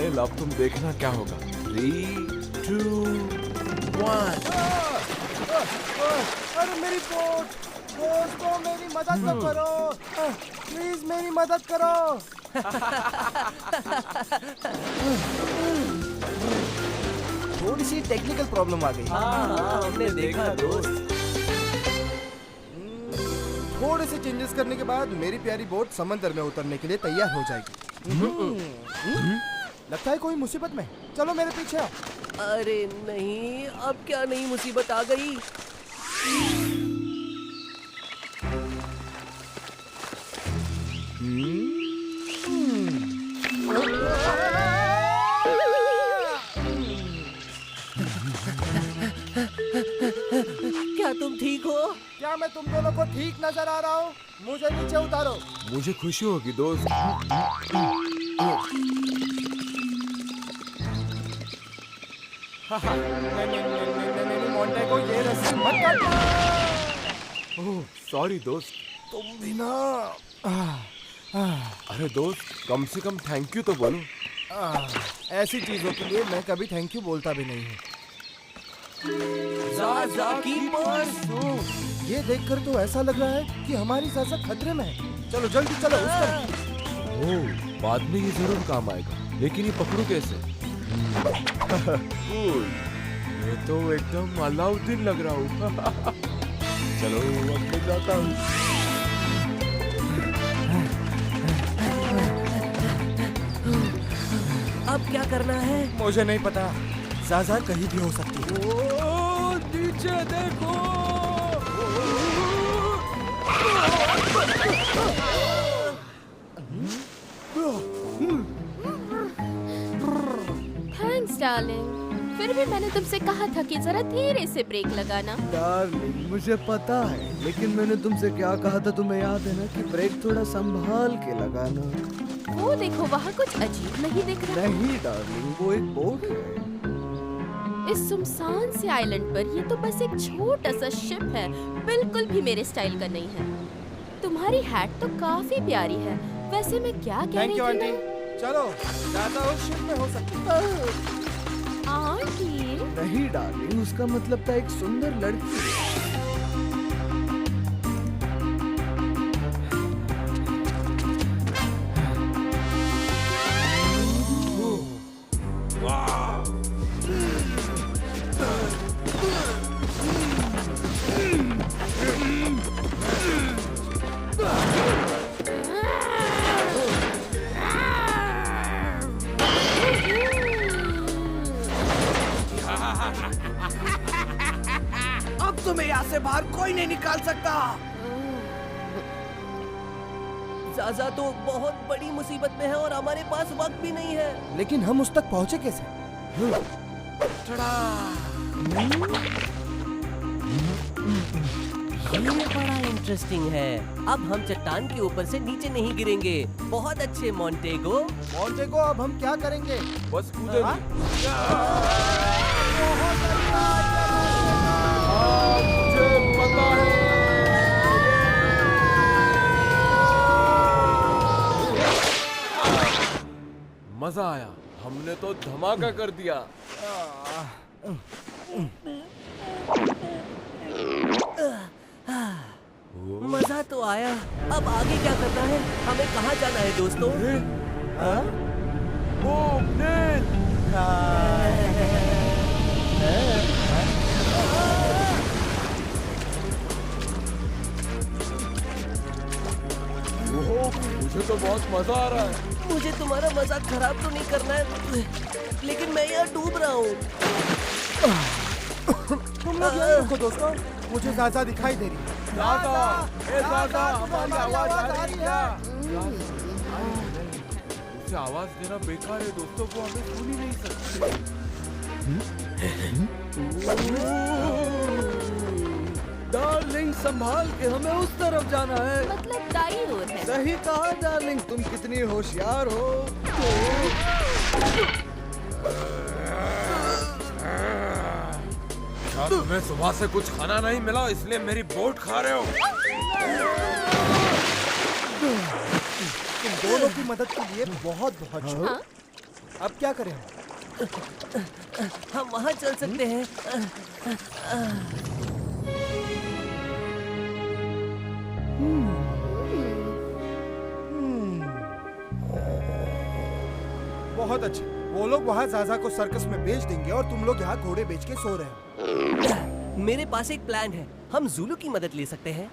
Nail, अब तुम देखना क्या होगा। 3, 2, 1। अरे मेरी बोट, दोस्तों मेरी मदद तो करो, प्लीज मेरी मदद करो। थोड़ी सी टेक्निकल प्रॉब्लम आ गई। हाँ, हमने देखा दोस्त। थोड़े से चेंजेस करने के बाद मेरी प्यारी बोट समंदर में उतरने के लिए तैयार हो जाएगी। लगता है कोई मुसीबत में। चलो मेरे पीछे आओ। अरे नहीं, अब क्या नई मुसीबत आ गई? क्या तुम ठीक हो? क्या मैं तुम दोनों को ठीक नजर आ रहा हूँ? मुझे नीचे उतारो। मुझे खुशी होगी दोस्त। नहीं, मोंटेगो, ये रस्सी मत काटो। ओह सॉरी दोस्त। तुम भी ना। अरे दोस्त, कम से कम थैंक यू तो बोलो। ऐसी चीजों के लिए मैं कभी थैंक यू बोलता भी नहीं हूँ। ज़ाज़ा की पर्स। ये देखकर तो ऐसा लग रहा है कि हमारी ज़ाज़ा खतरे में है। चलो जल्दी चलो उस तरफ। ओह, बाद में ये जरूर काम आएगा, लेकिन ये पकड़ू कैसे? कूल, ये तो एकदम अलाउद्दीन लग रहा हूँ। चलो अब मैं जाता हूँ। अब क्या करना है? मुझे नहीं पता, ज़ाज़ा कहीं भी हो सकती है। ओह, नीचे देखो। Thanks darling. फिर भी मैंने तुमसे कहा था कि जरा धीरे से ब्रेक लगाना। डार्लिंग मुझे पता है, लेकिन मैंने तुमसे क्या कहा था तुम्हें याद है ना, कि ब्रेक थोड़ा संभाल के लगाना। वो देखो, वहाँ कुछ अजीब नहीं दिख रहा? नहीं डार्लिंग, वो एक बोट है। इस सुनसान से आइलैंड पर ये तो बस एक छोटा सा शिप है, बिल्कुल भी मेरे स्टाइल का नहीं है। तुम्हारी हैट तो काफी प्यारी है। वैसे मैं क्या कह रही थैंक यू थी आंटी। ना? चलो, ज़ाज़ा उस शिप में हो सकती है। आंटी, नहीं डार्लिंग, उसका मतलब था एक सुंदर लड़की। अब तुम्हें यहाँ से बाहर कोई नहीं निकाल सकता। ज़ाज़ा तो बहुत बड़ी मुसीबत में है और हमारे पास वक्त भी नहीं है। लेकिन हम उस तक पहुँचे कैसे? ये बड़ा इंटरेस्टिंग है। अब हम चट्टान के ऊपर से नीचे नहीं गिरेंगे। बहुत अच्छे मोंटेगो। मोंटेगो, अब हम क्या करेंगे? बस कूदे। हाँ? मुझे पता है। मजा आया, हमने तो धमाका कर दिया। मजा तो आया। अब आगे क्या करना है? हमें कहाँ जाना है दोस्तों? ओह, नेल! ओह, मुझे तो बहुत मजा आ रहा है। मुझे तुम्हारा मजाक खराब तो नहीं करना है, लेकिन मैं यहाँ डूब रहा हूँ। तुम लोग यहीं रुको दोस्तों, मुझे ज़ाज़ा दिखाई दे रही है। ज़ाज़ा, ए ज़ाज़ा, हमारी आवाज आ रही है क्या? उसे आवाज देना बेकार है दोस्तों, वो हमें सुन ही नहीं सकते। डार्लिंग संभाल के, हमें उस तरफ जाना है। मतलब दाई ओर है। सही कहा डार्लिंग, तुम कितनी होशियार हो। क्या तुम्हें सुबह से कुछ खाना नहीं मिला इसलिए मेरी बोट खा रहे हो? तुम दोनों की मदद के लिए बहुत बहुत शुक्रिया। हाँ? अब क्या करें हम वहाँ चल सकते हैं। बहुत अच्छे। वो लोग वहाँ ज़ाज़ा को सर्कस में बेच देंगे और तुम लोग यहाँ घोड़े बेच के सो रहे हो। मेरे पास एक प्लान है, हम जूलू की मदद ले सकते हैं।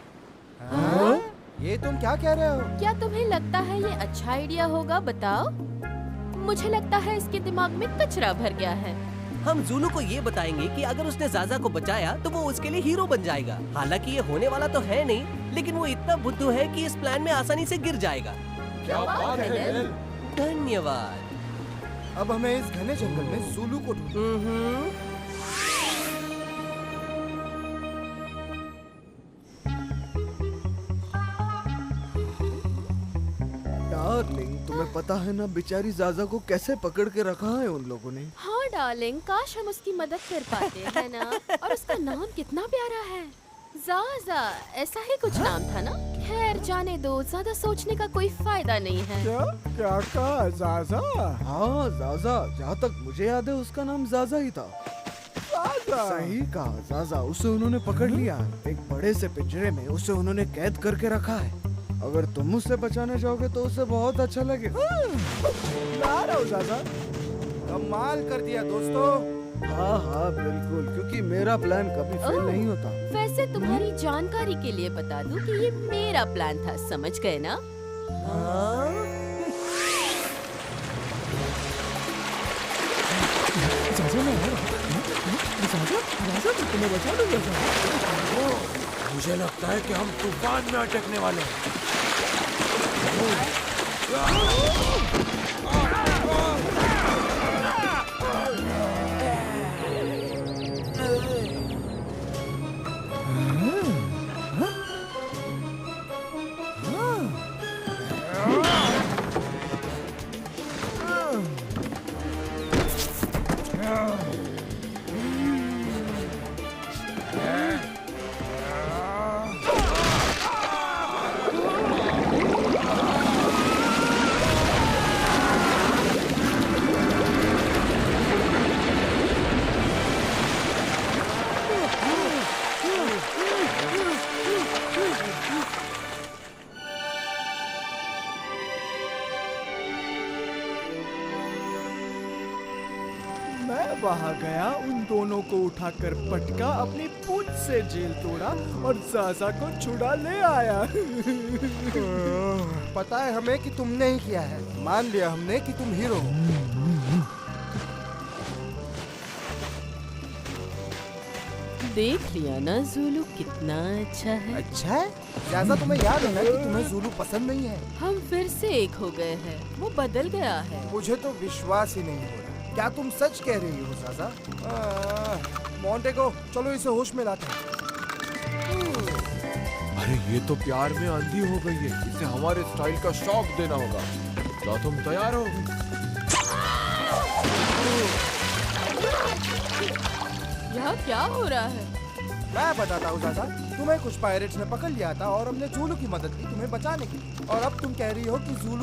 हाँ? ये तुम क्या कह रहे हो? क्या तुम्हें लगता है ये अच्छा आइडिया होगा? बताओ। मुझे लगता है इसके दिमाग में कचरा भर गया है। हम जूलू को ये बताएंगे कि अगर उसने ज़ाज़ा को बचाया तो वो उसके लिए हीरो बन जाएगा। हालांकि ये होने वाला तो है नहीं, लेकिन वो इतना बुद्धू है कि इस प्लान में आसानी से गिर जाएगा। क्या बात है नेल? धन्यवाद। अब हमें इस घने जंगल में ज़ूलू को ढूंढना। डार्लिंग, तुम्हें पता है ना बेचारी ज़ाज़ा को कैसे पकड़ के रखा है उन लोगों ने। हाँ डार्लिंग, काश हम उसकी मदद कर पाते हैं ना। और उसका नाम कितना प्यारा है, ज़ाज़ा, ऐसा ही कुछ नाम था ना। खैर जाने दो, ज्यादा सोचने का कोई फायदा नहीं है। क्या कहा? ज़ाज़ा? हाँ ज़ाज़ा, जहाँ तक मुझे याद है उसका नाम ज़ाज़ा ही था। ज़ाज़ा? सही कहा, ज़ाज़ा। उसे उन्होंने पकड़ लिया है। एक बड़े से पिंजरे में उसे उन्होंने कैद करके रखा है। अगर तुम उससे बचाने जाओगे तो उसे बहुत अच्छा लगेगा। ला रहा हूँ ज़ाज़ा। कमाल कर दिया दोस्तों। हाँ हाँ बिल्कुल, क्योंकि मेरा प्लान कभी फेल ओह। नहीं होता। वैसे तुम्हारी जानकारी के लिए बता दूं कि ये मेरा प्लान था, समझ गए ना? मुझे लगता है कि हम तूफान में अटकने वाले हैं। मैं वहाँ गया, उन दोनों को उठाकर पटका, अपनी पूंछ से जेल तोड़ा और ज़ाज़ा को छुड़ा ले आया। पता है हमें कि तुमने ही किया है। मान लिया हमने कि तुम हीरो हो। देख लिया ना ज़ूलू कितना अच्छा है। अच्छा है? ज़ाज़ा, तुम्हें याद है ना कि तुम्हें ज़ूलू पसंद नहीं है? हम फिर से एक हो गए हैं, वो बदल गया है। मुझे तो विश्वास ही नहीं हो रहा। क्या तुम सच कह रही हो ज़ाज़ा? मोंटेगो, चलो इसे होश में लाते हैं। अरे ये तो प्यार में अंधी हो गई है। इसे हमारे स्टाइल का शॉक देना होगा। क्या तुम तैयार हो? यहाँ क्या हो रहा है? मैं बताता हूँ ज़ाज़ा, तुम्हें कुछ पायरेट्स ने पकड़ लिया था और हमने ज़ूलू की मदद की तुम्हें बचाने के लिए। और अब तुम कह रही हो कि ज़ूलू